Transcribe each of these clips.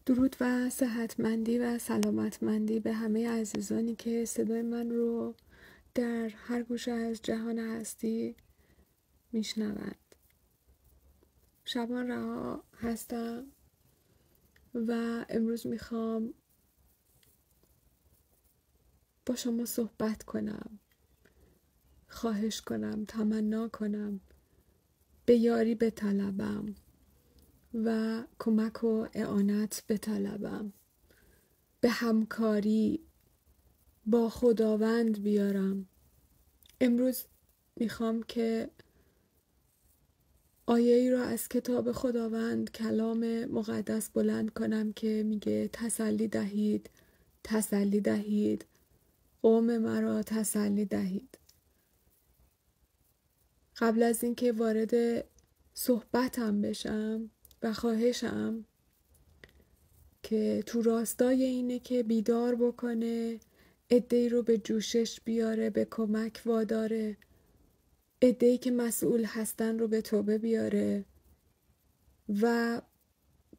درود و صحتمندی و سلامتمندی به همه عزیزانی که صدای من رو در هر گوشه از جهان هستی میشنوند. شبان رها هستم و امروز میخوام با شما صحبت کنم، خواهش کنم، تمنا کنم، به یاری بطلبم و کمک و اعانت بطلبم، به همکاری با خداوند بیارم. امروز میخوام که آیه ای را از کتاب خداوند، کلام مقدس بلند کنم که میگه تسلی دهید، تسلی دهید، قوم مرا تسلی دهید. قبل از اینکه وارد صحبتم بشم و خواهشم که تو راستای اینه که بیدار بکنه، عده‌ای رو به جوشش بیاره، به کمک واداره، عده‌ای که مسئول هستن رو به توبه بیاره و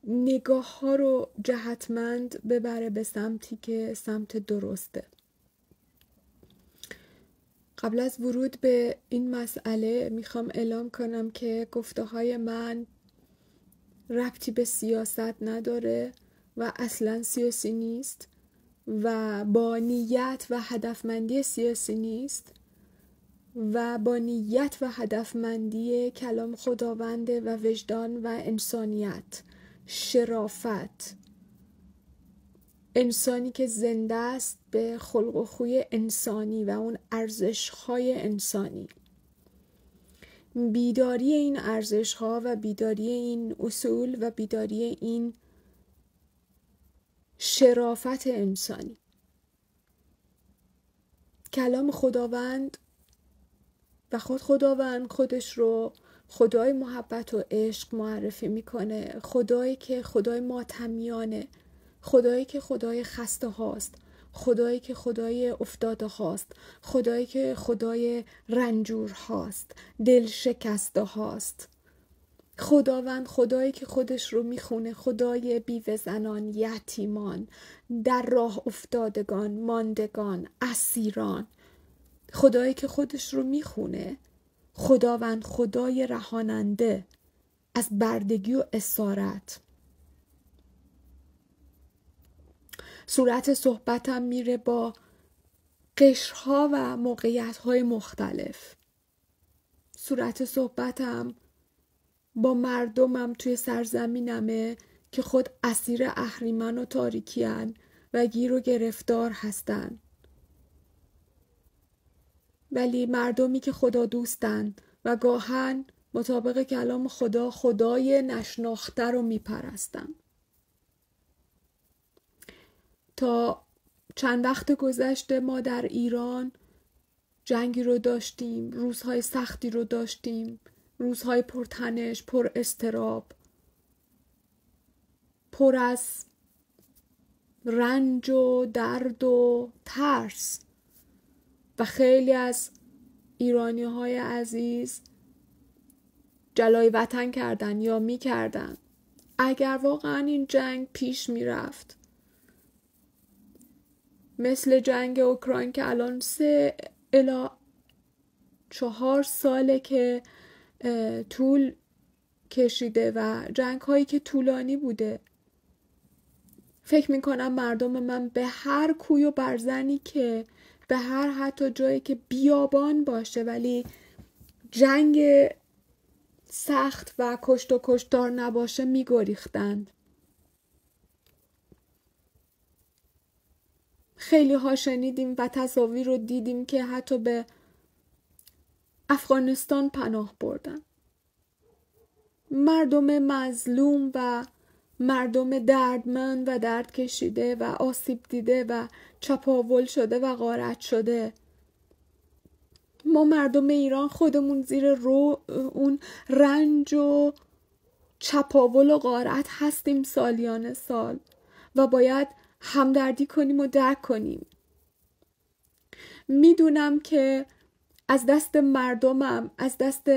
نگاه ها رو جهتمند ببره به سمتی که سمت درسته. قبل از ورود به این مسئله میخوام اعلام کنم که گفته های من ربطی به سیاست نداره و اصلا سیاسی نیست و با نیت و هدفمندی سیاسی نیست و با نیت و هدفمندی کلام خداونده و وجدان و انسانیت، شرافت، انسانی که زنده است به خلق و خوی انسانی و اون ارزش‌های انسانی. بیداری این ارزش‌ها و بیداری این اصول و بیداری این شرافت انسانی. کلام خداوند و خداوند خودش رو خدای محبت و عشق معرفی میکنه، خدایی که خدای ماتمیانه، خدایی که خدای خسته هاست، خدایی که خدای افتاده هاست، خدایی که خدای رنجور هاست، دل شکسته هاست. خداوند خدایی که خودش رو میخونه خدای بیوه زنان، یتیمان، در راه افتادگان، ماندگان، اسیران. خدایی که خودش رو میخونه خداوند خدای رهاننده از بردگی و اسارت. صورت صحبتم میره با قشرها و موقعیت‌های مختلف. صورت صحبتم با مردمم توی سرزمینمه که خود اسیر اهریمن و تاریکی هن و گیر و گرفتار هستن، ولی مردمی که خدا دوستن و گاهن مطابق کلام خدا خدای نشناخته رو میپرستن. تا چند وقت گذشته ما در ایران جنگی رو داشتیم، روزهای سختی رو داشتیم، روزهای پرتنش، پر اضطراب، پر از رنج و درد و ترس و خیلی از ایرانی‌های عزیز جلای وطن کردن یا می کردن. اگر واقعا این جنگ پیش می رفت مثل جنگ اوکراین که الان 3 الی 4 ساله که طول کشیده و جنگ هایی که طولانی بوده، فکر می کنم مردم من به هر کوی و برزنی که به هر حتی جایی که بیابان باشه ولی جنگ سخت و کشت و کشتار نباشه می گریختند. خیلی ها شنیدیم و تصاویر رو دیدیم که حتی به افغانستان پناه بردن. مردم مظلوم و مردم دردمند و درد کشیده و آسیب دیده و چپاول شده و غارت شده. ما مردم ایران خودمون زیر اون رنج و چپاول و غارت هستیم سالیان سال و باید همدردی کنیم و درک کنیم. میدونم که از دست مردمم، از دست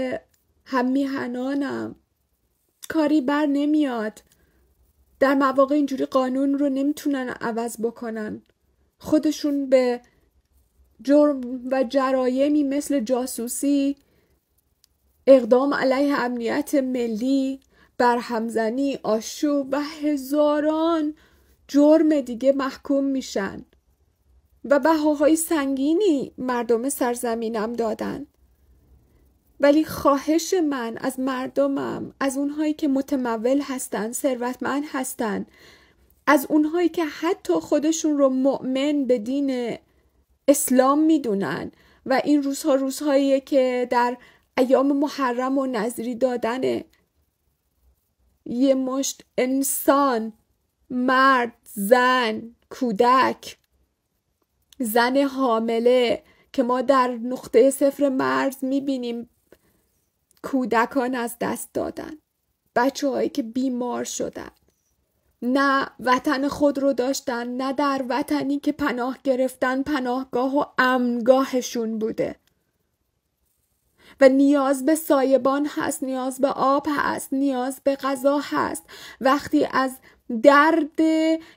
هم میهنانم کاری بر نمیاد در مواقع اینجوری قانون رو نمیتونن عوض بکنن. خودشون به جرم و جرایمی مثل جاسوسی، اقدام علیه امنیت ملی، برهمزنی، آشوب و هزاران جرم دیگه محکوم میشن و بهاهای سنگینی مردم سرزمینم دادن. ولی خواهش من از مردمم، از اونهایی که متمول هستن، ثروتمند هستن، از اونهایی که حتی خودشون رو مؤمن به دین اسلام میدونن و این روزها روزهاییه که در ایام محرم و نذری دادن یه مشت انسان، مرد، زن، کودک، زن حامله که ما در نقطه صفر مرز میبینیم کودکان از دست دادن، بچه هایی که بیمار شدن، نه وطن خود رو داشتن، نه در وطنی که پناه گرفتن پناهگاه و امنگاهشون بوده و نیاز به سایبان هست، نیاز به آب هست، نیاز به غذا هست. وقتی از درد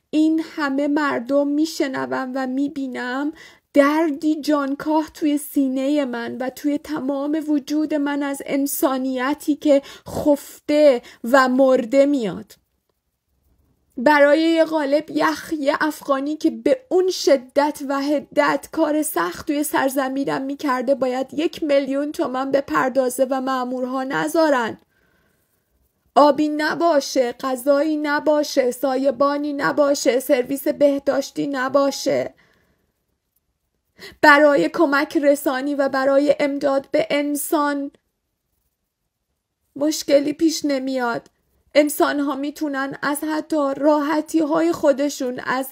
این همه مردم میشنوم و میبینم، دردی جانکاه توی سینه من و توی تمام وجود من از انسانیتی که خفته و مرده میاد. برای یه قالب یخ، یه افغانی که به اون شدت و حدت کار سخت توی سرزمینم میکرده باید 1,000,000 تومان بپردازه و مأمورها نذارن. آبی نباشه، غذایی نباشه، سایبانی نباشه، سرویس بهداشتی نباشه. برای کمک رسانی و برای امداد به انسان مشکلی پیش نمیاد. انسان ها میتونن از حتی راحتی های خودشون، از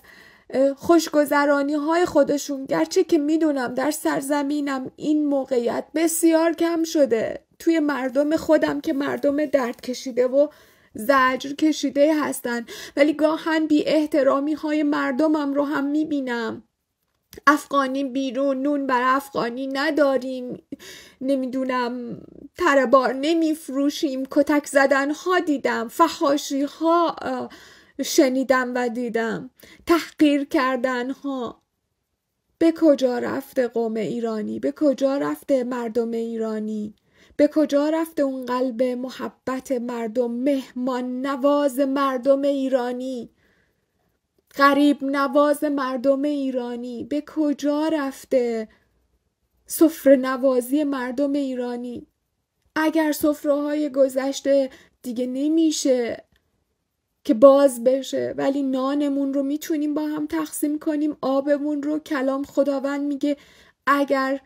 خوشگذرانی های خودشون، گرچه که میدونم در سرزمینم این موقعیت بسیار کم شده، توی مردم خودم که مردم درد کشیده و زجر کشیده هستن، ولی گاهن بی احترامی های مردمم رو هم میبینم. افغانی بیرون، نون بر افغانی نداریم، نمیدونم تره بار نمیفروشیم، کتک زدن ها دیدم، فحاشی ها شنیدم و دیدم، تحقیر کردن ها. به کجا رفته قوم ایرانی؟ به کجا رفته مردم ایرانی؟ به کجا رفته اون قلب محبت مردم، مهمان نواز مردم ایرانی، غریب نواز مردم ایرانی؟ به کجا رفته سفره نوازی مردم ایرانی؟ اگر سفره های گذشته دیگه نمیشه که باز بشه، ولی نانمون رو میتونیم با هم تقسیم کنیم، آبمون رو. کلام خداوند میگه اگر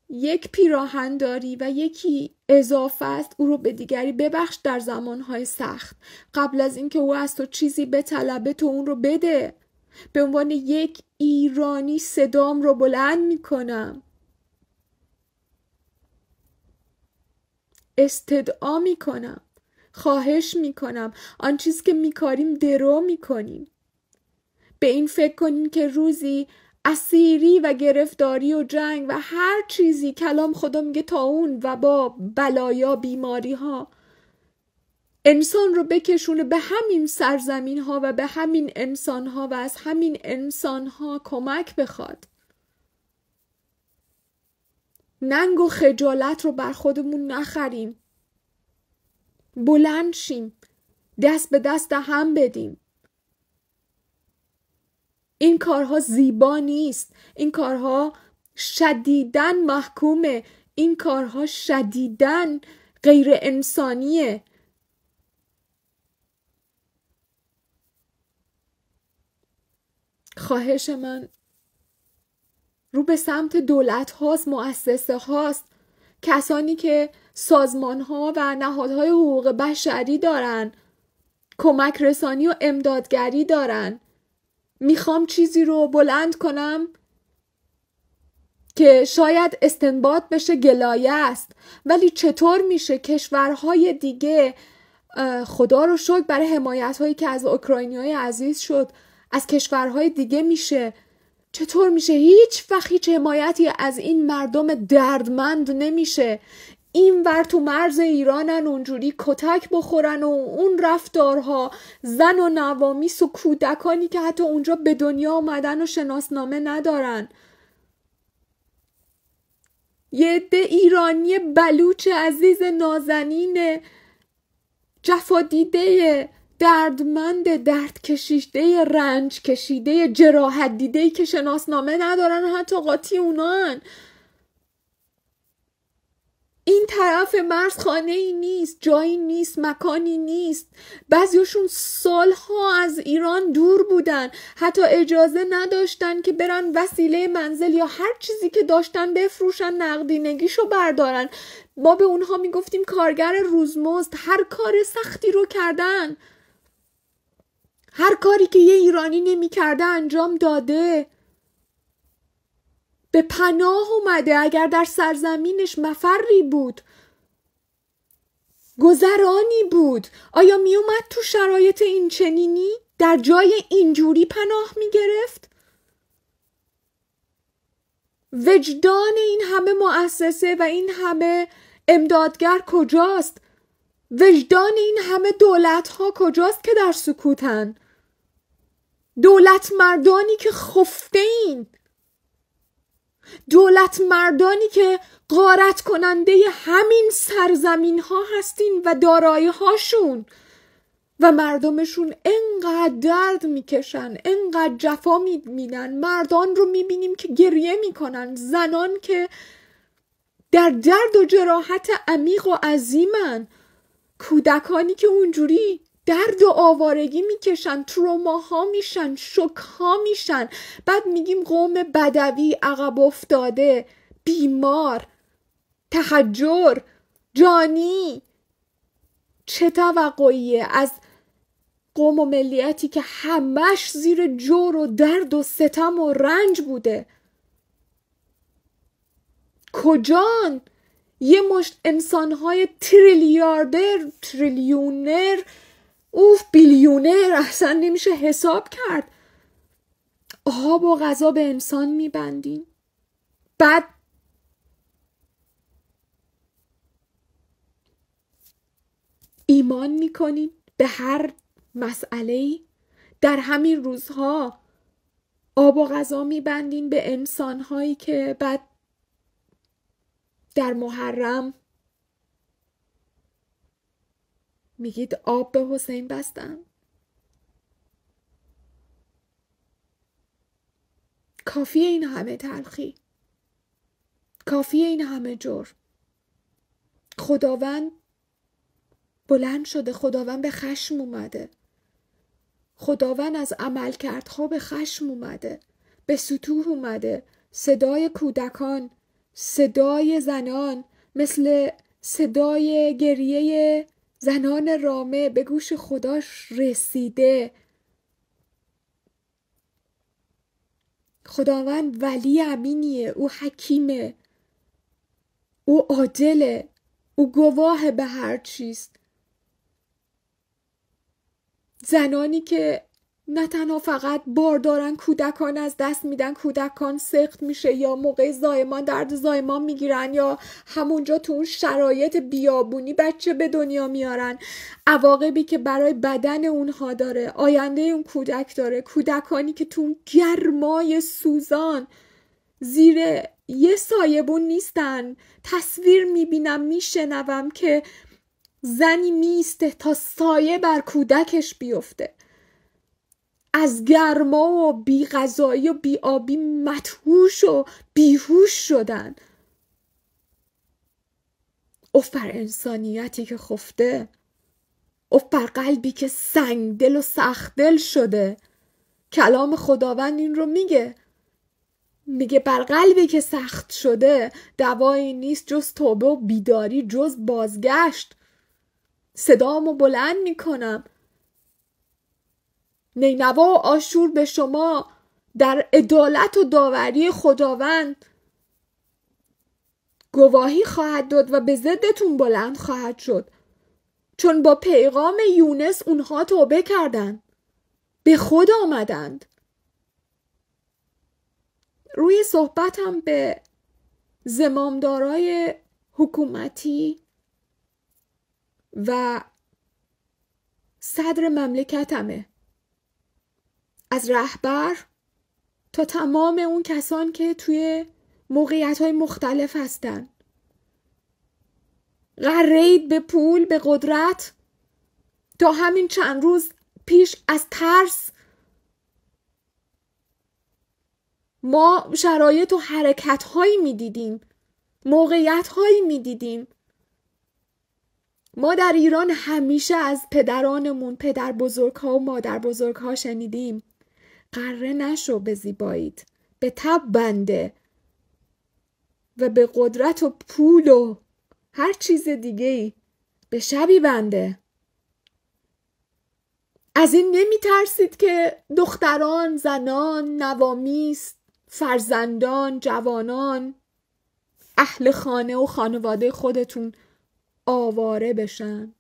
یک پیراهن داری و یکی اضافه است، او رو به دیگری ببخش در زمانهای سخت. قبل از اینکه او از تو چیزی بطلبه تو اون رو بده. به عنوان یک ایرانی صدام رو بلند میکنم، استدعا میکنم، خواهش میکنم، آن چیز که میکاریم درو میکنیم. به این فکر کنیم که روزی اسیری و گرفتاری و جنگ و هر چیزی، کلام خدا میگه طاعون و با بلایا، بیماری ها انسان رو بکشونه به همین سرزمین ها و به همین انسان ها و از همین انسان ها کمک بخواد. ننگ و خجالت رو بر خودمون نخریم، بلند شیم، دست به دست هم بدیم. این کارها زیبا نیست، این کارها شدیداً محکومه، این کارها شدیداً غیر انسانیه. خواهش من رو به سمت دولت هاست، مؤسسه هاست، کسانی که سازمان ها و نهادهای حقوق بشری دارن، کمک رسانی و امدادگری دارن. میخوام چیزی رو بلند کنم که شاید استنباط بشه گلایه است، ولی چطور میشه کشورهای دیگه، خدا رو شکر برای حمایت هایی که از اوکراینیای عزیز شد، از کشورهای دیگه میشه، چطور میشه هیچ وقت هیچ حمایتی از این مردم دردمند نمیشه؟ این ور تو مرز ایرانن اونجوری کتک بخورن و اون رفتارها، زن و نوامیس و کودکانی که حتی اونجا به دنیا آمدن و شناسنامه ندارن. یه عده ایرانی بلوچ عزیز نازنین جفا دیده، دردمند، درد کشیده، رنج کشیده، جراحت دیده که شناسنامه ندارن و حتی قاطی اونان. این طرف مرز خانه ای نیست، جایی نیست، مکانی نیست. بعضیشون سالها از ایران دور بودن، حتی اجازه نداشتن که برن وسیله منزل یا هر چیزی که داشتن بفروشن، نقدینگیشو بردارن. ما به اونها میگفتیم کارگر روزمزد. هر کار سختی رو کردن، هر کاری که یه ایرانی نمی‌کرده انجام داده. به پناه اومده. اگر در سرزمینش مفری بود، گذرانی بود، آیا می اومد تو شرایط این چنینی در جای اینجوری پناه می گرفت؟ وجدان این همه مؤسسه و این همه امدادگر کجاست؟ وجدان این همه دولت ها کجاست که در سکوتن؟ دولت مردانی که خفته این، دولت مردانی که غارت کننده همین سرزمین ها هستین و دارایی هاشون و مردمشون انقدر درد میکشن، انقدر جفا میبینن. مردان رو میبینیم که گریه میکنن، زنان که در درد و جراحت عمیق و عظیمن، کودکانی که اونجوری درد و آوارگی میکشن، تروماها میشن، شوکها میشن. بعد میگیم قوم بدوی، عقب افتاده، بیمار، تحجر، جانی. چه توقعیه از قوم و ملیتی که همش زیر جور و درد و ستم و رنج بوده؟ کجان؟ یه مشت انسانهای تریلیاردر، تریلیونر، بیلیونر، اصلا نمیشه حساب کرد. آب و غذا به انسان میبندین، بعد ایمان میکنین به هر مسئله‌ای. در همین روزها آب و غذا میبندین به انسانهایی که بعد در محرم میگید آب به حسین بستن. کافیه این همه تلخی، کافیه این همه جرم. خداوند بلند شده، خداوند به خشم اومده، خداوند از عملکردها به خشم اومده، به ستوه اومده. صدای کودکان، صدای زنان، مثل صدای گریه زنان رامه به گوش خداش رسیده. خداوند ولی امینیه، او حکیمه، او عادله، او گواه به هر چیز. زنانی که نه تنها فقط بار دارن، کودکان از دست میدن، کودکان سقط میشه یا موقع زایمان درد زایمان میگیرن یا همونجا تو اون شرایط بیابونی بچه به دنیا میارن. عواقبی که برای بدن اونها داره، آینده اون کودک داره. کودکانی که تو اون گرمای سوزان زیر یه سایبون نیستن. تصویر میبینم، میشنوم که زنی میسته تا سایه بر کودکش بیفته. از گرما و بی غذایی و بی آبی مدهوش و بیهوش شدن. اف بر انسانیتی که خفته، اف بر قلبی که سنگ دل و سخت دل شده. کلام خداوند این رو میگه بر قلبی که سخت شده دوایی نیست جز توبه و بیداری، جز بازگشت. صدامو بلند میکنم، نینوا و آشور به شما در عدالت و داوری خداوند گواهی خواهد داد و به ضدتون بلند خواهد شد، چون با پیغام یونس اونها توبه کردند، به خود آمدند. روی صحبتم به زمامدارای حکومتی و صدر مملکتمه، از رهبر تا تمام اون کسان که توی موقعیت‌های مختلف هستن. غرید به پول، به قدرت. تا همین چند روز پیش از ترس ما شرایط و حرکت‌هایی می‌دیدیم، موقعیت‌هایی می‌دیدیم. ما در ایران همیشه از پدرانمون، پدر بزرگ‌ها و مادر بزرگ‌ها شنیدیم غره نشو به زیباییت، به تب بنده و به قدرت و پول و هر چیز دیگه‌ای به شبی بنده. از این نمی ترسید که دختران، زنان، نوامیس، فرزندان، جوانان، اهل خانه و خانواده خودتون آواره بشن،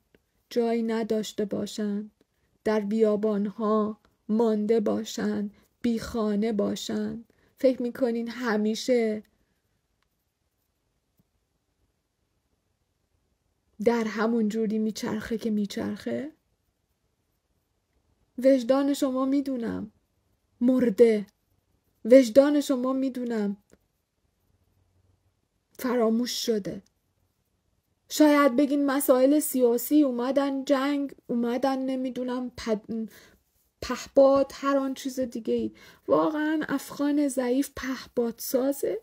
جایی نداشته باشن، در بیابانها مانده باشن، بی خانه باشن؟ فکر میکنین همیشه در همون جوری میچرخه که میچرخه؟ وجدان شما میدونم مرده، وجدان شما میدونم فراموش شده. شاید بگین مسائل سیاسی اومدن، جنگ اومدن، نمیدونم پهپاد، هر آن چیز دیگه ای. واقعا افغان ضعیف پهپاد سازه؟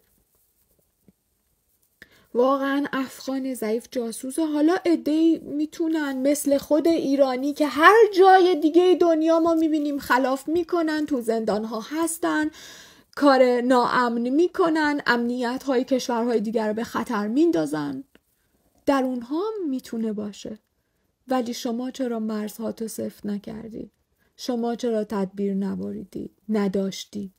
واقعا افغان ضعیف جاسوسه؟ حالا عده‌ای میتونن مثل خود ایرانی که هر جای دیگه دنیا ما میبینیم خلاف میکنن، تو زندانها هستن، کار ناامن میکنن، امنیت های کشورهای دیگر رو به خطر میندازن، در اونها هم میتونه باشه. ولی شما چرا مرزهاتو صفر نکردی؟ شما چرا تدبیر نبریدی؟ نداشتی؟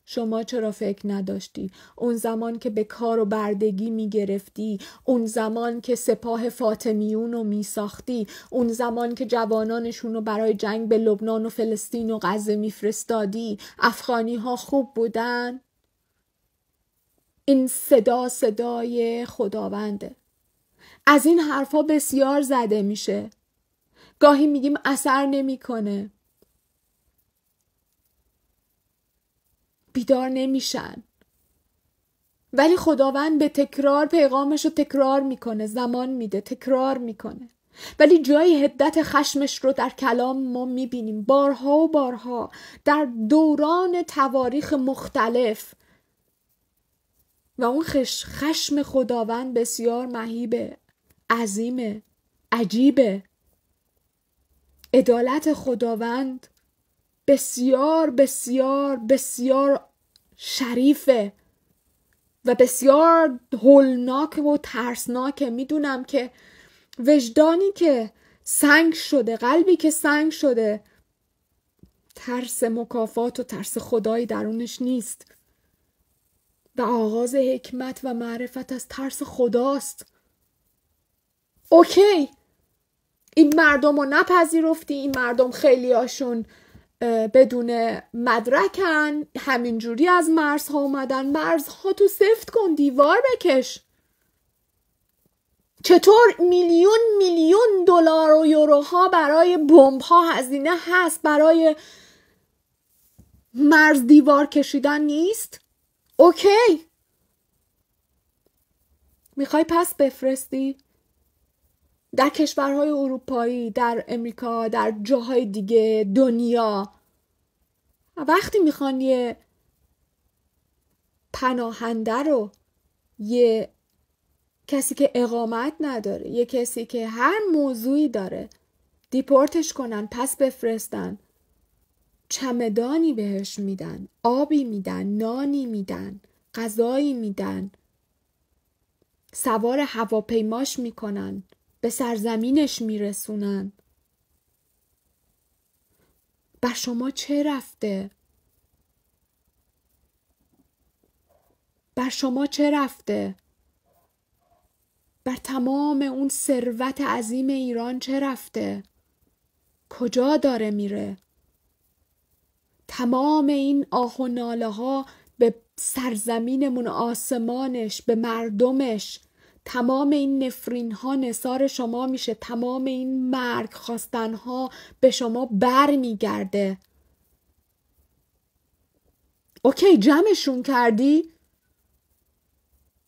شما چرا فکر نداشتی؟ اون زمان که به کار و بردگی میگرفتی، اون زمان که سپاه فاطمیون رو میساختی، اون زمان که جوانانشون رو برای جنگ به لبنان و فلسطین و غزه میفرستادی، افغانی ها خوب بودن؟ این صدای خداونده. از این حرفا بسیار زده میشه. گاهی میگیم اثر نمیکنه، بیدار نمیشن. ولی خداوند به تکرار پیغامش رو تکرار میکنه، زمان میده، تکرار میکنه. ولی جای حدت خشمش رو در کلام ما میبینیم بارها و بارها در دوران تواریخ مختلف. و اون خشم خداوند بسیار مهیبه، عظیمه، عجیبه. عدالت خداوند بسیار بسیار بسیار شریفه و بسیار هولناک و ترسناکه. میدونم که وجدانی که سنگ شده، قلبی که سنگ شده، ترس مکافات و ترس خدایی درونش نیست. و آغاز حکمت و معرفت از ترس خداست. اوکی، این مردم رو نپذیرفتی، این مردم خیلی هاشون بدون مدرکن، همینجوری از مرزها اومدن، مرزها تو سفت کن، دیوار بکش. چطور میلیون دلار و یوروها برای بمب‌ها هزینه هست، برای مرز دیوار کشیدن نیست؟ اوکی، میخوای پس بفرستی؟ در کشورهای اروپایی، در امریکا، در جاهای دیگه دنیا، وقتی میخوان یه پناهنده رو، یه کسی که اقامت نداره، یه کسی که هر موضوعی داره، دیپورتش کنن، پس بفرستن، چمدانی بهش میدن، آبی میدن، نانی میدن، غذایی میدن، سوار هواپیماش میکنن، به سرزمینش میرسونن. بر شما چه رفته؟ بر شما چه رفته؟ بر تمام اون ثروت عظیم ایران چه رفته؟ کجا داره میره؟ تمام این آه و ناله ها به سرزمینمون، آسمانش، به مردمش، تمام این نفرین ها نثار شما میشه، تمام این مرگ خواستن ها به شما بر میگرده. اوکی، جمعشون کردی؟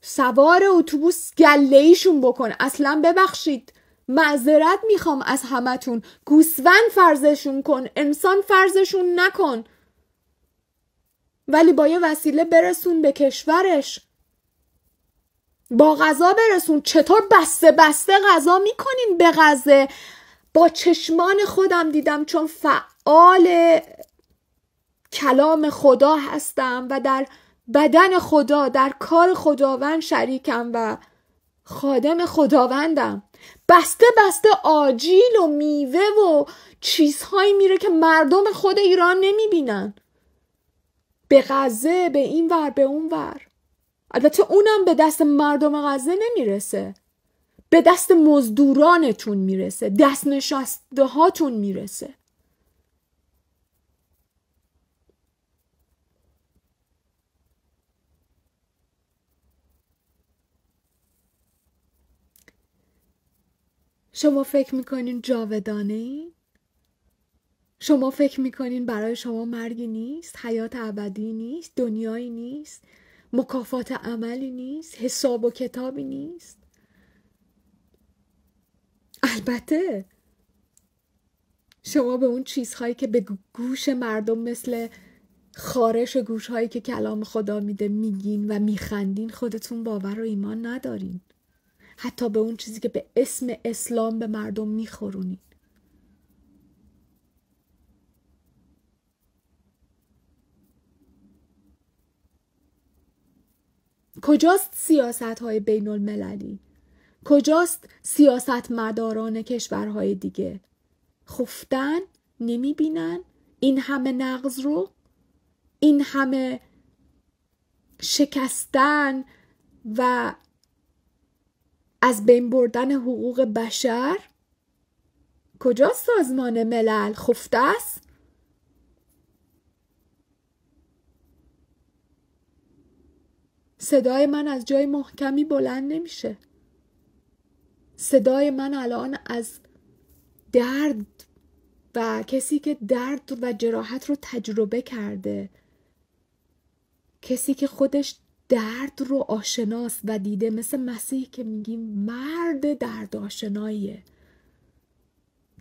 سوار اتوبوس گله ایشون بکن. اصلا ببخشید، معذرت میخوام از همتون، گوسفند فرضشون کن، انسان فرضشون نکن، ولی با یه وسیله برسون به کشورش، با غذا برسون. چطور بسته بسته غذا میکنین به غزه؟ با چشمان خودم دیدم، چون فعال کلام خدا هستم و در بدن خدا، در کار خداوند شریکم و خادم خداوندم. بسته بسته آجیل و میوه و چیزهایی میره که مردم خود ایران نمیبینن، به غزه، به این ور به اون ور. البته اونم به دست مردم غزه نمیرسه، به دست مزدورانتون میرسه، دست نشسته هاتون میرسه. شما فکر میکنین جاودانه این؟ شما فکر میکنین برای شما مرگی نیست، حیات ابدی نیست، دنیایی نیست، مکافات عملی نیست، حساب و کتابی نیست؟ البته شما به اون چیزهایی که به گوش مردم مثل خارش گوشهایی که کلام خدا میده میگین و میخندین، خودتون باور و ایمان ندارین. حتی به اون چیزی که به اسم اسلام به مردم میخورونین. کجاست سیاست‌های بین المللی؟ کجاست سیاست مداران کشورهای دیگه؟ خفتن؟ نمیبینن این همه نقض رو؟ این همه شکستن و از بین بردن حقوق بشر؟ کجاست سازمان ملل؟ خفته است؟ صدای من از جای محکمی بلند نمیشه. صدای من الان از درد و کسی که درد و جراحت رو تجربه کرده، کسی که خودش درد رو آشناست و دیده، مثل مسیح که میگیم مرد درد آشناییه،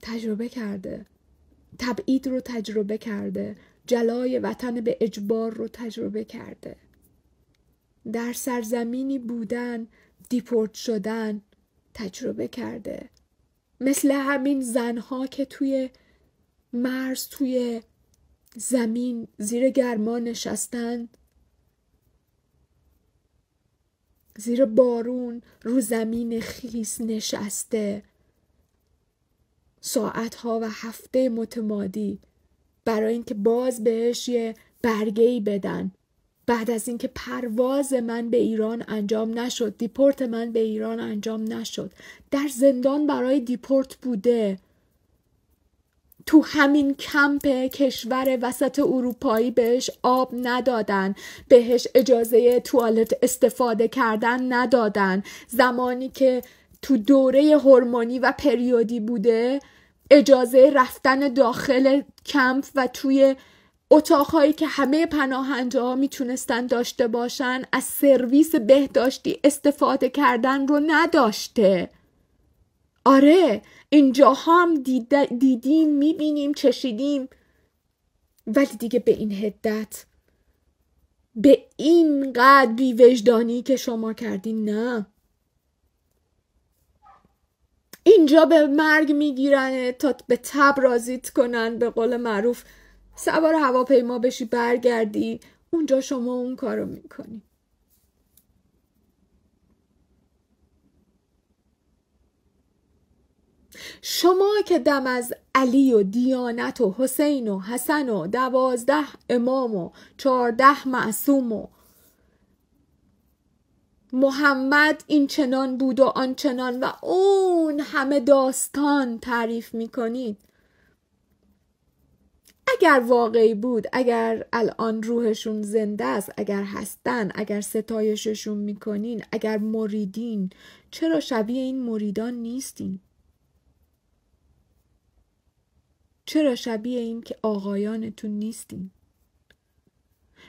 تجربه کرده، تبعید رو تجربه کرده، جلای وطن به اجبار رو تجربه کرده، در سرزمینی بودن، دیپورت شدن تجربه کرده، مثل همین زنها که توی مرز، توی زمین زیر گرما نشستن، زیر بارون رو زمین خیس نشسته ساعتها و هفته متمادی برای اینکه باز بهش یه برگه‌ای بدن، بعد از اینکه پرواز من به ایران انجام نشد، دیپورت من به ایران انجام نشد، در زندان برای دیپورت بوده، تو همین کمپ کشور وسط اروپایی بهش آب ندادن، بهش اجازه توالت استفاده کردن ندادن، زمانی که تو دوره هورمونی و پریودی بوده اجازه رفتن داخل کمپ و توی اتاقهایی که همه پناهنده ها میتونستن داشته باشن از سرویس بهداشتی استفاده کردن رو نداشته. آره، اینجا هم دیدیم، میبینیم، چشیدیم، ولی دیگه به این حدت، به این قدر بی وجدانی که شما کردین نه. اینجا به مرگ میگیرن تا به تب راضیت کنن، به قول معروف سوار هواپیما بشی برگردی، اونجا شما اون کارو میکنی. شما که دم از علی و دیانت و حسین و حسن و 12 امام و 14 معصوم و محمد این چنان بود و آن چنان و اون همه داستان تعریف میکنید، اگر واقعی بود، اگر الان روحشون زنده است، اگر هستن، اگر ستایششون میکنین، اگر مریدین، چرا شبیه این مریدان نیستین؟ چرا شبیه این که آقایانتون نیستین؟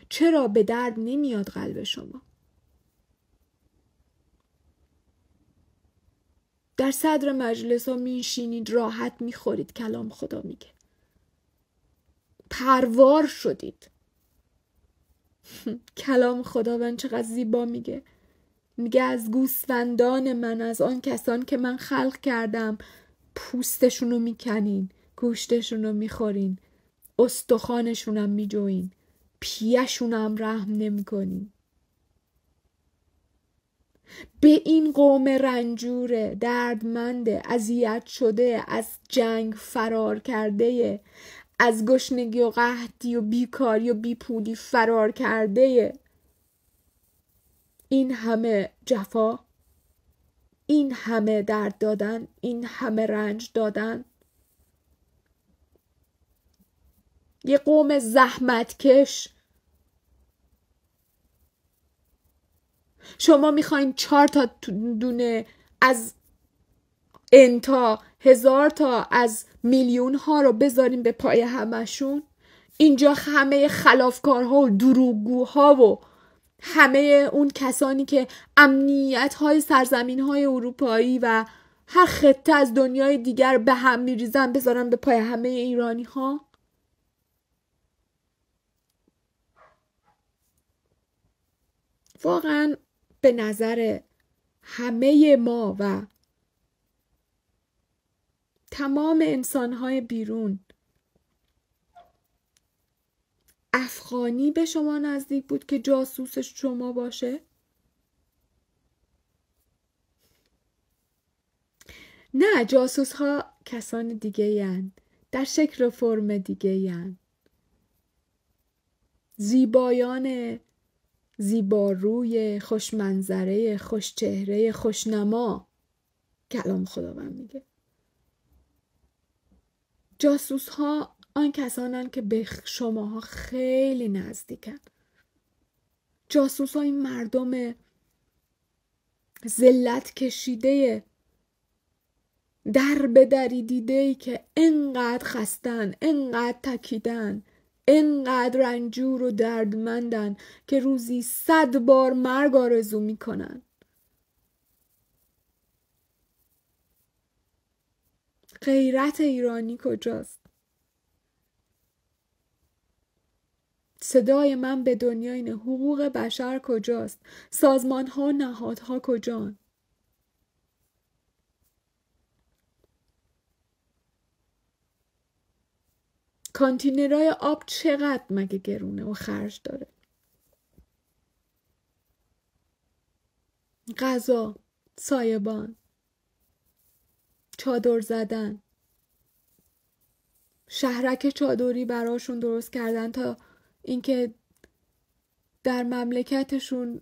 چرا به درد نمیاد قلب شما؟ در صدر مجلس ها میشینید، راحت میخورید، کلام خدا میگه، پروار شدید. کلام خداوند چقدر زیبا میگه. میگه از گوسفندان من، از آن کسان که من خلق کردم، پوستشونو میکنین، گوشتشونو میخورین، استخوانشونم میجوین، پیهشونم رحم نمیکنین. به این قوم رنجور، دردمنده، اذیت شده، از جنگ فرار کرده، از گشنگی و قحطی و بیکاری و بیپولی فرار کرده، این همه جفا، این همه درد دادن، این همه رنج دادن، یه قوم زحمتکش. شما میخواین 4 تا دونه از انتا 1000 تا از میلیون ها رو بذاریم به پای همشون؟ اینجا همه خلافکارها و دروغگوها و همه اون کسانی که امنیت های سرزمین های اروپایی و هر خطه از دنیای دیگر به هم میریزن بذارن به پای همه ایرانی ها؟ واقعا به نظر همه ما و تمام انسانهای بیرون، افغانی به شما نزدیک بود که جاسوس شما باشه؟ نه، جاسوس ها کسان دیگه هستند، در شکل و فرم دیگه هستند، زیبایان زیباروی، خوشمنظره، خوشچهره، خوشنما. کلام خداوند میگه جاسوس ها آن کسانن که به شماها خیلی نزدیکن. جاسوس ها این مردم ذلت کشیده، در به دری دیده‌ای که انقدر خستن، انقدر تکیدن، انقدر رنجور و دردمندن که روزی 100 بار مرگ آرزو میکنن. غیرت ایرانی کجاست؟ صدای من به دنیا اینه، حقوق بشر کجاست؟ سازمان ها، نهادها کجان؟ کانتینرهای آب چقدر مگه گرونه و خرج داره؟ غذا، سایبان، چادر زدن، شهرک چادری براشون درست کردن تا اینکه در مملکتشون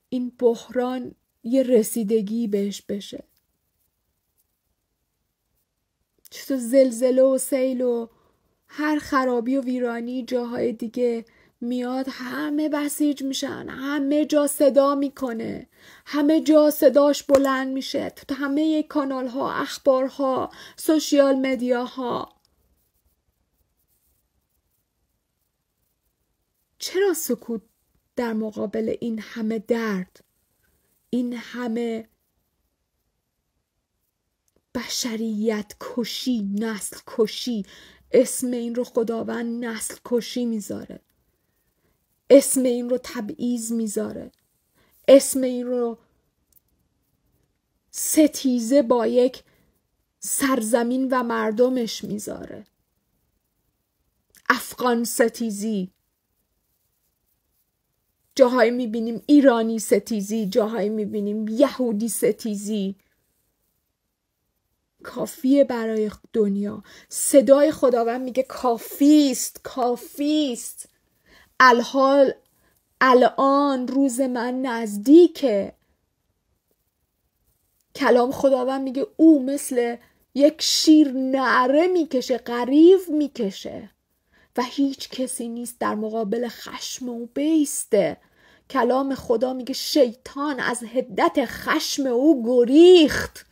این بحران یه رسیدگی بهش بشه. چطور زلزله و سیل و هر خرابی و ویرانی جاهای دیگه میاد، همه بسیج میشن، همه جا صدا میکنه، همه جا صداش بلند میشه، تو همه کانال ها، اخبار ها، سوشیال مدیا ها. چرا سکوت در مقابل این همه درد، این همه بشریت کشی، نسل کشی؟ اسم این رو خداوند نسل کشی میذاره، اسم این رو تبعیض میذاره، اسم این رو ستیزه با یک سرزمین و مردمش میذاره. افغان ستیزی، جاهایی میبینیم ایرانی ستیزی، جاهایی میبینیم یهودی ستیزی. کافیه برای دنیا. صدای خداوند میگه کافیست، کافیست. الان روز من نزدیکه. کلام خداوند میگه او مثل یک شیر نعره میکشه، غریو میکشه و هیچ کسی نیست در مقابل خشم او بیسته. کلام خدا میگه شیطان از حدت خشم او گریخت.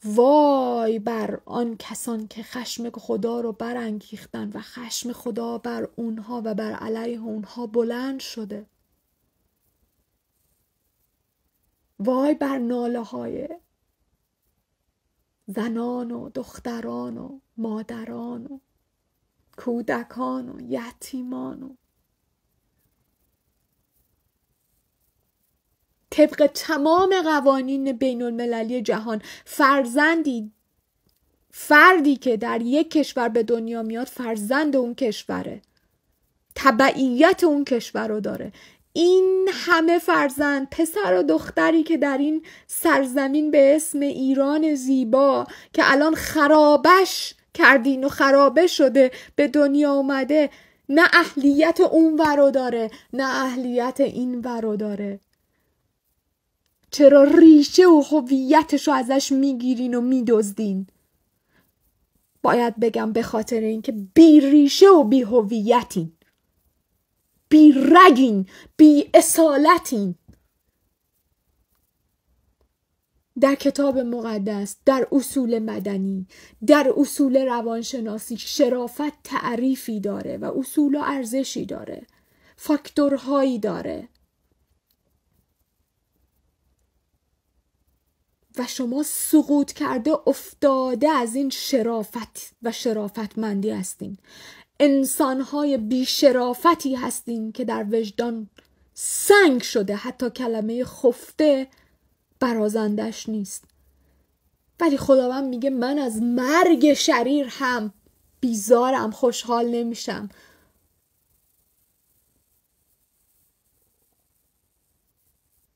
وای بر آن کسان که خشم خدا رو برانگیختن و خشم خدا بر اونها و بر علیه اونها بلند شده. وای بر ناله های زنان و دختران و مادران و کودکان و یتیمان و طبق تمام قوانین بین المللی جهان فردی که در یک کشور به دنیا میاد فرزند اون کشوره، تبعیت اون کشور رو داره. این همه فرزند، پسر و دختری که در این سرزمین به اسم ایران زیبا که الان خرابش کردین و خرابه شده به دنیا اومده، نه اهلیت اون ورو داره نه اهلیت این ورو داره. چرا ریشه و هویتش رو ازش میگیرین و میدزدین؟ باید بگم به خاطر اینکه بی ریشه و بی هویتین، بی رگین، بی اصالتین. در کتاب مقدس، در اصول مدنی، در اصول روانشناسی شرافت تعریفی داره و اصول و ارزشی داره، فاکتورهایی داره و شما سقوط کرده افتاده از این شرافت و شرافتمندی هستین. انسانهای بی شرافتی هستین که در وجدان سنگ شده، حتی کلمه خفته برازندش نیست. ولی خداوند میگه من از مرگ شریر هم بیزارم، خوشحال نمیشم.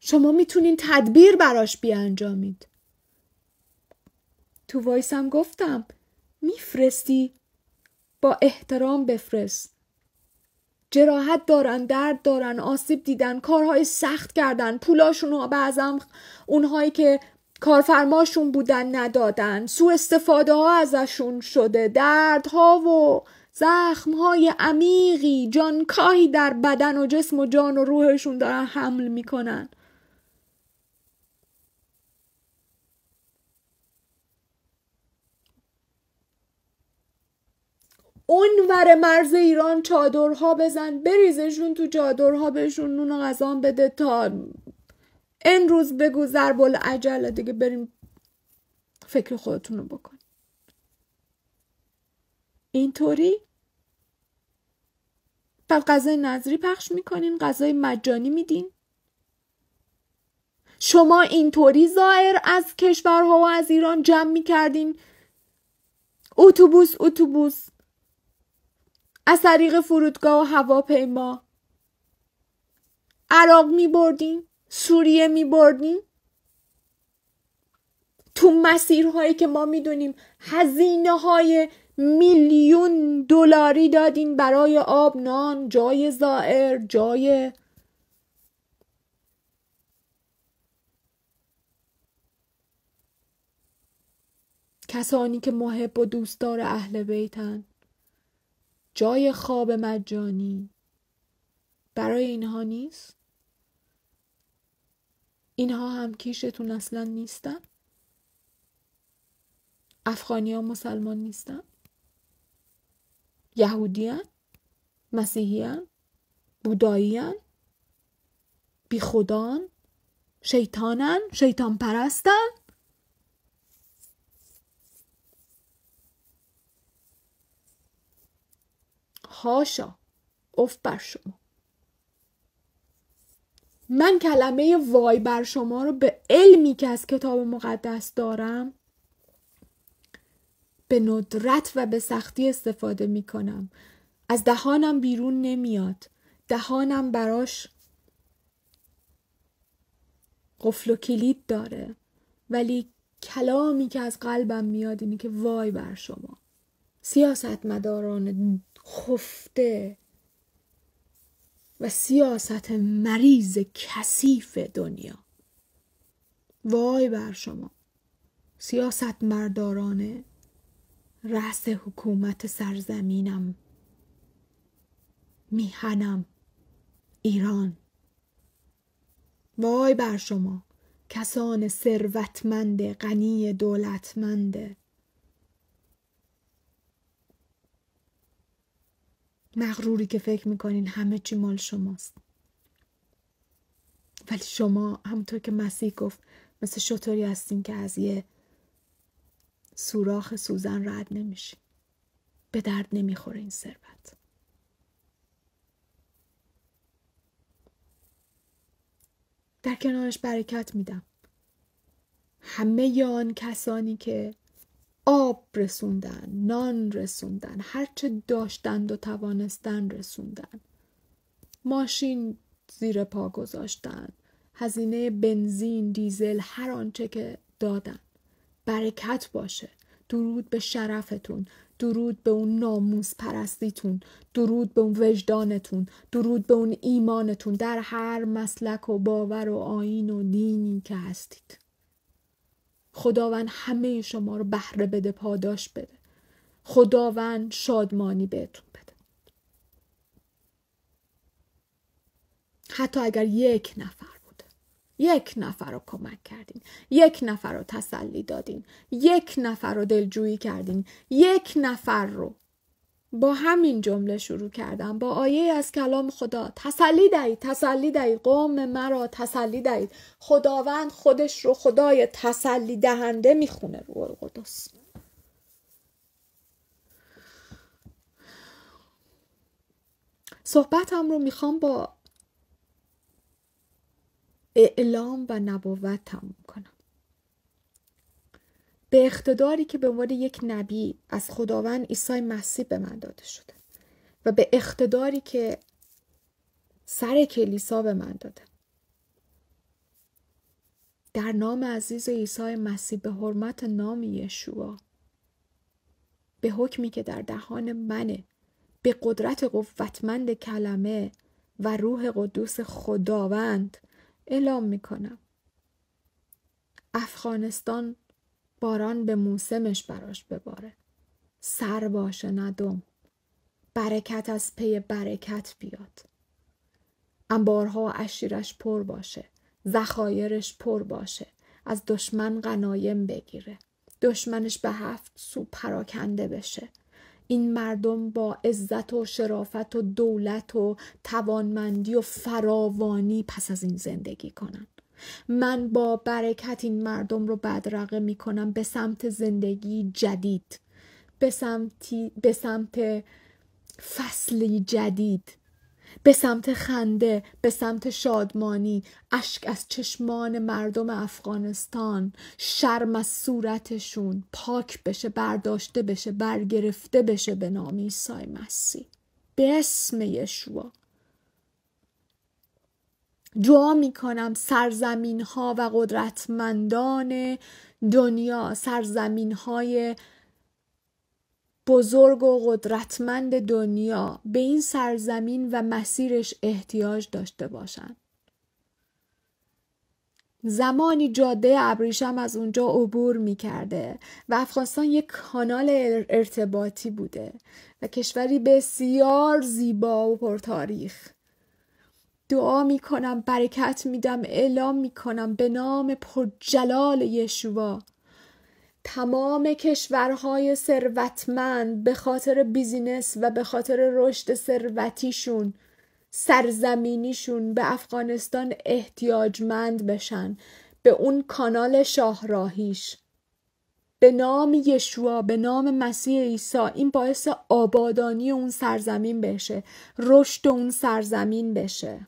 شما میتونین تدبیر براش بیانجامید. تو وایسم گفتم میفرستی با احترام بفرست. جراحت دارن، درد دارن، آسیب دیدن، کارهای سخت کردن، پولاشون رو بعضا اونهایی که کارفرماشون بودن ندادن، سوء استفاده ها ازشون شده، دردها و زخمهای عمیقی، جانکاهی در بدن و جسم و جان و روحشون دارن حمل میکنن. اون ور مرز ایران چادرها بزن، بریزشون تو چادرها، بهشون نون و غذا بده تا این روز بگذر بالعجله دیگه بریم فکر خودتون رو بکن. اینطوری بعد غذای نظری پخش میکنین، غذای مجانی میدین. شما اینطوری ظاهر از کشورها و از ایران جمع میکردین، اتوبوس از طریق فرودگاه و هواپیما عراق میبردین، سوریه میبردین، تو مسیرهایی که ما میدونیم هزینه‌های میلیون دلاری دادین برای آب، نان، جای زائر، جای کسانی که محب و دوستدار اهل بیتن، جای خواب مجانی برای اینها نیست؟ اینها هم کیشتون اصلا نیستن؟ افغانی ها مسلمان نیستن؟ یهودی هن؟ مسیحی هن؟ بودایی هن؟ بی خدان؟ شیطانن؟ شیطان پرستن؟ هاشا، اف بر شما. من کلمه وای بر شما رو به علمی که از کتاب مقدس دارم به ندرت و به سختی استفاده می کنم. از دهانم بیرون نمیاد. دهانم براش قفل و کلید داره، ولی کلامی که از قلبم میاد اینه که وای بر شما سیاستمداران خفته و سیاست مریض کثیف دنیا. وای بر شما سیاستمداران رأس حکومت سرزمینم، میهنم، ایران. وای بر شما کسان ثروتمند، غنی، دولتمند، مغروری که فکر میکنین همه چی مال شماست، ولی شما همونطور که مسیح گفت مثل شتری هستین که از یه سوراخ سوزن رد نمیشین. به درد نمیخوره این ثروت. در کنارش برکت میدم همه آن کسانی که آب رسوندن، نان رسوندن، هرچه داشتند و توانستن رسوندن، ماشین زیر پا گذاشتن، هزینه بنزین، دیزل، هر آنچه که دادن. برکت باشه. درود به شرفتون، درود به اون ناموس پرستیتون، درود به اون وجدانتون، درود به اون ایمانتون در هر مسلک و باور و آیین و دینی که هستید. خداوند همه شما رو بهره بده، پاداش بده. خداوند شادمانی بهتون بده. حتی اگر یک نفر بوده، یک نفر رو کمک کردین، یک نفر رو تسلی دادین، یک نفر رو دلجویی کردین، یک نفر رو با همین جمله شروع کردم، با آیه از کلام خدا: تسلی دهید، تسلی دهید، قوم مرا تسلی دهید. خداوند خودش رو خدای تسلی دهنده میخونه روح القدس. صحبتم رو میخوام با اعلام و نبوت تموم کنم. به اقتداری که به عنوان یک نبی از خداوند عیسی مسیح به من داده شده و به اقتداری که سر کلیسا به من داده، در نام عزیز عیسی مسیح، به حرمت نام یشوع، به حکمی که در دهان منه، به قدرت قوتمند کلمه و روح قدوس خداوند اعلام میکنم: افغانستان باران به موسمش براش بباره، سر باشه ندم، برکت از پی برکت بیاد، انبارها و عشیرش پر باشه، ذخایرش پر باشه، از دشمن غنایم بگیره، دشمنش به 7 سو پراکنده بشه. این مردم با عزت و شرافت و دولت و توانمندی و فراوانی پس از این زندگی کنن. من با برکت این مردم رو بدرقه می کنم به سمت زندگی جدید، به سمت فصلی جدید، به سمت خنده، به سمت شادمانی. اشک از چشمان مردم افغانستان، شرم از صورتشون پاک بشه، برداشته بشه، برگرفته بشه به نام عیسی مسیح، به اسم یشوع. دعا می کنم سرزمین ها و قدرتمندان دنیا، سرزمین های بزرگ و قدرتمند دنیا به این سرزمین و مسیرش احتیاج داشته باشند. زمانی جاده ابریشم از اونجا عبور می کرده و افغانستان یک کانال ارتباطی بوده و کشوری بسیار زیبا و پرتاریخ. دعا می کنم، برکت می دم، اعلام می کنم به نام پرجلال یشوع، تمام کشورهای ثروتمند به خاطر بیزینس و به خاطر رشد ثروتیشون، سرزمینیشون به افغانستان احتیاجمند بشن، به اون کانال شاهراهیش. به نام یشوع، به نام مسیح عیسی، این باعث آبادانی اون سرزمین بشه، رشد اون سرزمین بشه،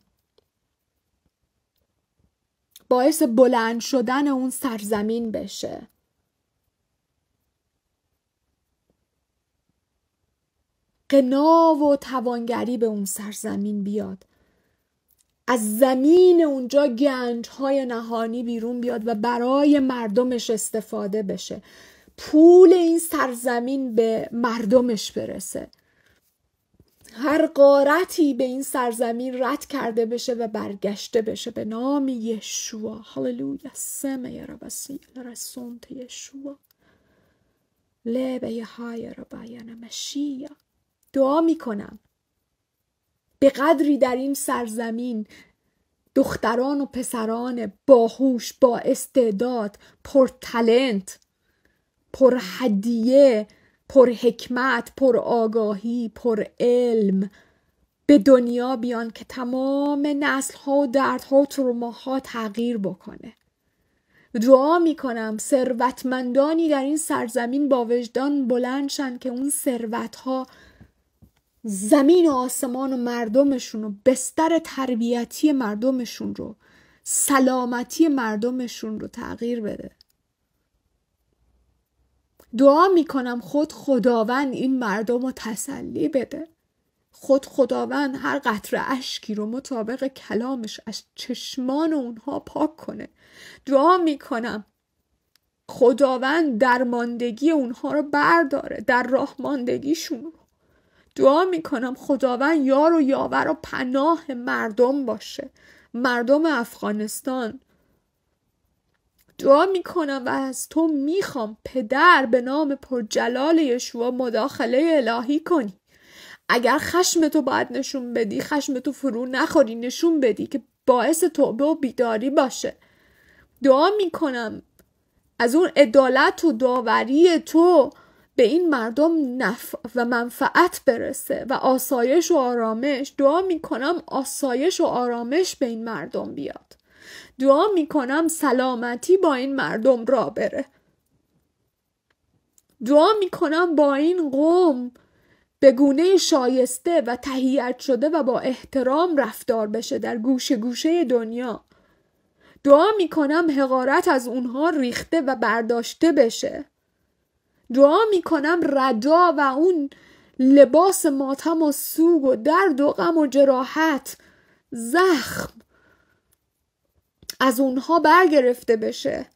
باعث بلند شدن اون سرزمین بشه. غنا و توانگری به اون سرزمین بیاد، از زمین اونجا گنج‌های نهانی بیرون بیاد و برای مردمش استفاده بشه، پول این سرزمین به مردمش برسه. هر غارتی به این سرزمین رد کرده بشه و برگشته بشه به نام یشوع. هللویا. سمه یا ربسی رسونت یشوع لبه های ربایان مشیا. دعا میکنم به قدری در این سرزمین دختران و پسران باهوش، با استعداد، پر تالنت، پر هدیه، پر حکمت، پر آگاهی، پر علم به دنیا بیان که تمام نسل‌ها و دردها و تروماها تغییر بکنه. دعا میکنم ثروتمندانی در این سرزمین با وجدان بلند شن که اون ثروتها زمین و آسمان و مردمشون رو، بستر تربیتی مردمشون رو، سلامتی مردمشون رو تغییر بده. دعا میکنم خداوند این مردم رو تسلی بده. خداوند هر قطره اشکی رو مطابق کلامش از چشمان اونها پاک کنه. دعا میکنم خداوند درماندگی اونها رو برداره، در راه ماندگیشون رو. دعا میکنم خداوند یار و یاور و پناه مردم باشه، مردم افغانستان. دعا میکنم و از تو میخوام پدر به نام پرجلال یشوع مداخله الهی کنی. اگر خشم تو باید نشون بدی، خشم تو فرو نخوری، نشون بدی که باعث توبه و بیداری باشه. دعا میکنم از اون عدالت و داوری تو به این مردم نفع و منفعت برسه و آسایش و آرامش. دعا میکنم آسایش و آرامش به این مردم بیاد. دعا میکنم سلامتی با این مردم را بره. دعا میکنم با این قوم به گونه شایسته و تهیئت شده و با احترام رفتار بشه در گوشه گوشه دنیا. دعا میکنم حقارت از اونها ریخته و برداشته بشه. دعا میکنم ردا و اون لباس ماتم و سوگ و درد و غم و جراحت، زخم از اونها برگرفته بشه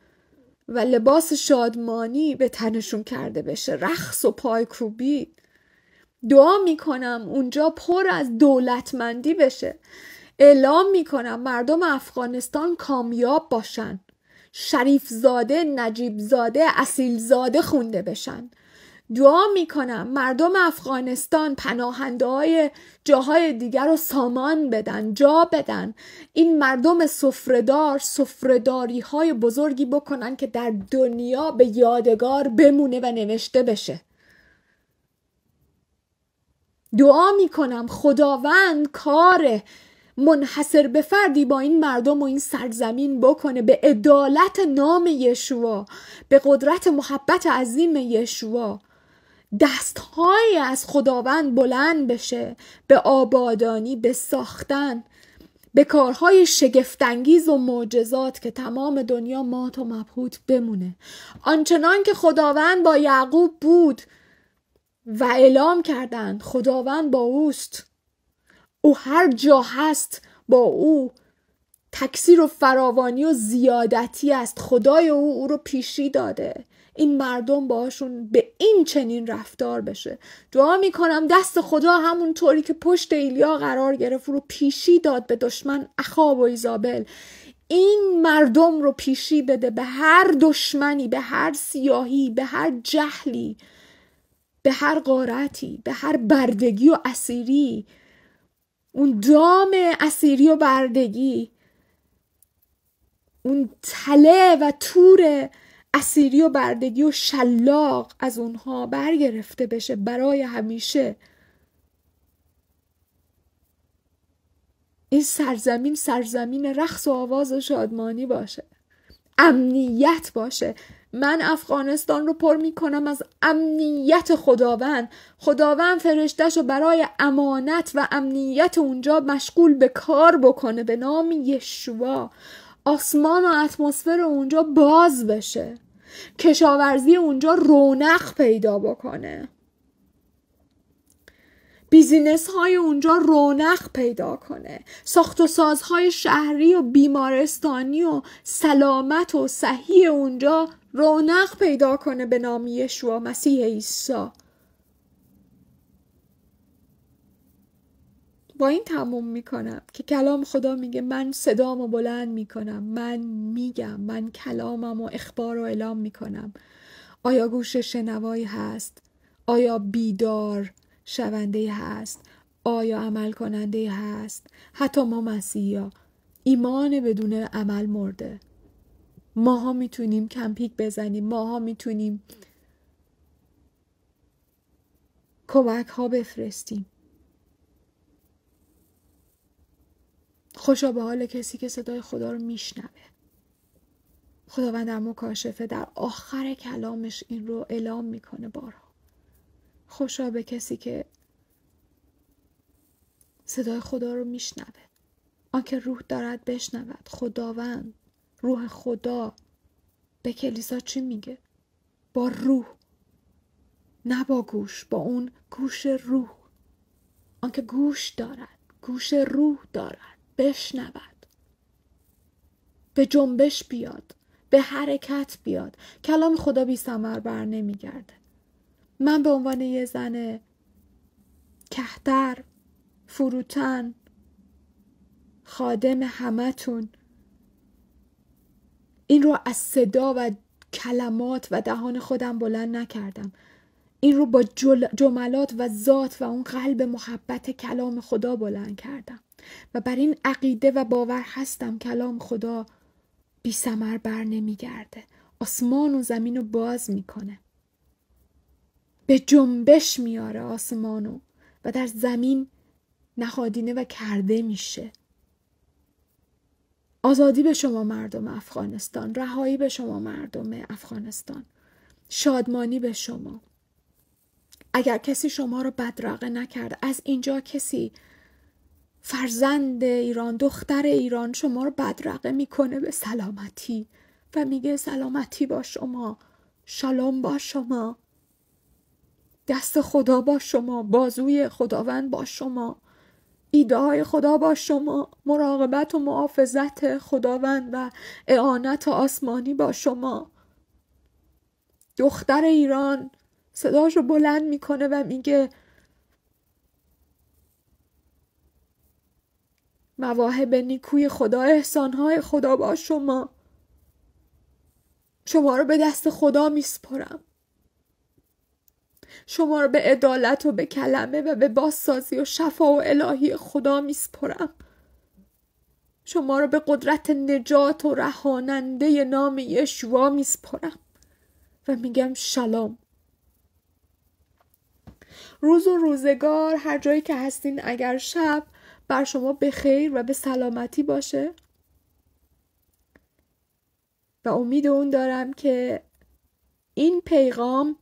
و لباس شادمانی به تنشون کرده بشه، رقص و پایکوبی. دعا میکنم اونجا پر از دولتمندی بشه. اعلام میکنم مردم افغانستان کامیاب باشن، شریف زاده، نجیب زاده، اصیل زاده خونده بشن. دعا میکنم مردم افغانستان پناهنده های جاهای دیگر رو سامان بدن، جا بدن. این مردم سفره‌داری های بزرگی بکنن که در دنیا به یادگار بمونه و نوشته بشه. دعا میکنم خداوند کار منحصر به فردی با این مردم و این سرزمین بکنه، به عدالت نام یشوع، به قدرت محبت عظیم یشوع. دست‌های از خداوند بلند بشه به آبادانی، به ساختن، به کارهای شگفت‌انگیز و معجزات که تمام دنیا مات و مبهوت بمونه. آنچنان که خداوند با یعقوب بود و اعلام کردند خداوند با اوست، او هر جا هست با او تکثیر و فراوانی و زیادتی است. خدای او رو پیشی داده. این مردم باشون به این چنین رفتار بشه. دعا میکنم دست خدا همونطوری که پشت ایلیا قرار گرفت رو پیشی داد به دشمن اخاب و ایزابل، این مردم رو پیشی بده به هر دشمنی، به هر سیاهی، به هر جهلی، به هر غارتی، به هر بردگی و اسیری. اون دام اسیری و بردگی، اون تله و تور اسیری و بردگی و شلاق از اونها برگرفته بشه برای همیشه. این سرزمین رقص و آواز و شادمانی باشه، امنیت باشه. من افغانستان رو پر میکنم از امنیت خداوند. خداوند فرشتش رو برای امانت و امنیت اونجا مشغول به کار بکنه به نام یشوع. آسمان و اتمسفر اونجا باز بشه، کشاورزی اونجا رونق پیدا بکنه، بیزینس های اونجا رونق پیدا کنه، ساخت و سازهای شهری و بیمارستانی و سلامت و صحی اونجا رونق پیدا کنه به نام یشوع مسیح عیسی. با این تموم میکنم که کلام خدا میگه من صدامو بلند میکنم، من میگم، من کلامم و اخبار و اعلام میکنم. آیا گوش شنوایی هست؟ آیا بیدار شونده هست؟ آیا عمل کننده هست؟ حتی ما مسیحا ایمان بدون عمل مرده. ماها میتونیم کمپیک بزنیم، ماها میتونیم کمک ها بفرستیم. خوشا به حال کسی که صدای خدا رو میشنوه. خداوند در مکاشفه در آخر کلامش این رو اعلام میکنه بارها. خوشا به کسی که صدای خدا رو میشنوه. آنکه روح دارد بشنود. خداوند، روح خدا به کلیسا چی میگه؟ با روح، نه با گوش، با اون گوش روح. آنکه گوش دارد، گوش روح دارد، بشنود، به جنبش بیاد، به حرکت بیاد. کلام خدا بی ثمر بر نمیگرده. من به عنوان یه زن کهتر، فروتن، خادم همتون این رو از صدا و کلمات و دهان خودم بلند نکردم. این رو با جملات و ذات و اون قلب محبت کلام خدا بلند کردم و بر این عقیده و باور هستم کلام خدا بی ثمر بر نمیگرده. آسمان و زمین رو باز میکنه، به جنبش میاره آسمانو و در زمین نهادینه و کرده میشه. آزادی به شما مردم افغانستان، رهایی به شما مردم افغانستان، شادمانی به شما. اگر کسی شما رو بدرقه نکرده، از اینجا کسی فرزند ایران، دختر ایران شما رو بدرقه میکنه به سلامتی و میگه سلامتی با شما، شالوم با شما، دست خدا با شما، بازوی خداوند با شما، ایده های خدا با شما، مراقبت و محافظت خداوند و اعانت آسمانی با شما. دختر ایران صداشو بلند میکنه و میگه مواهب نیکوی خدا، احسانهای خدا با شما. شما رو به دست خدا میسپارم. شما رو به عدالت و به کلمه و به بازسازی و شفا و الهی خدا میسپارم. شما رو به قدرت نجات و رهاننده نام یشوع میسپارم و میگم شالوم. روز و روزگار هر جایی که هستین، اگر شب بر شما به خیر و به سلامتی باشه و امید اون دارم که این پیغام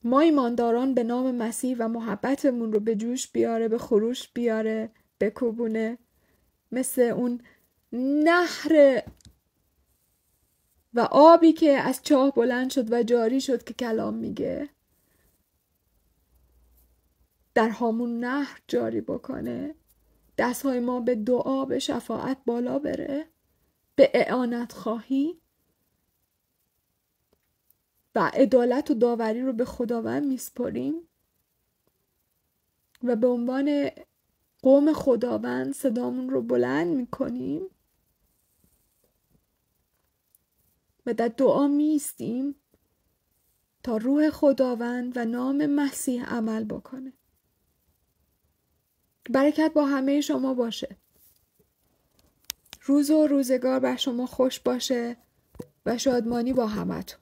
ما ایمانداران به نام مسیح و محبتمون رو به جوش بیاره، به خروش بیاره، بکوبونه، مثل اون نهر و آبی که از چاه بلند شد و جاری شد که کلام میگه، در همون نهر جاری بکنه. دستهای ما به دعا، به شفاعت بالا بره، به اعانت خواهی و عدالت و داوری رو به خداوند میسپاریم و به عنوان قوم خداوند صدامون رو بلند میکنیم و در دعا میستیم تا روح خداوند و نام مسیح عمل بکنه. برکت با همه شما باشه. روز و روزگار بر شما خوش باشه و شادمانی با همتون.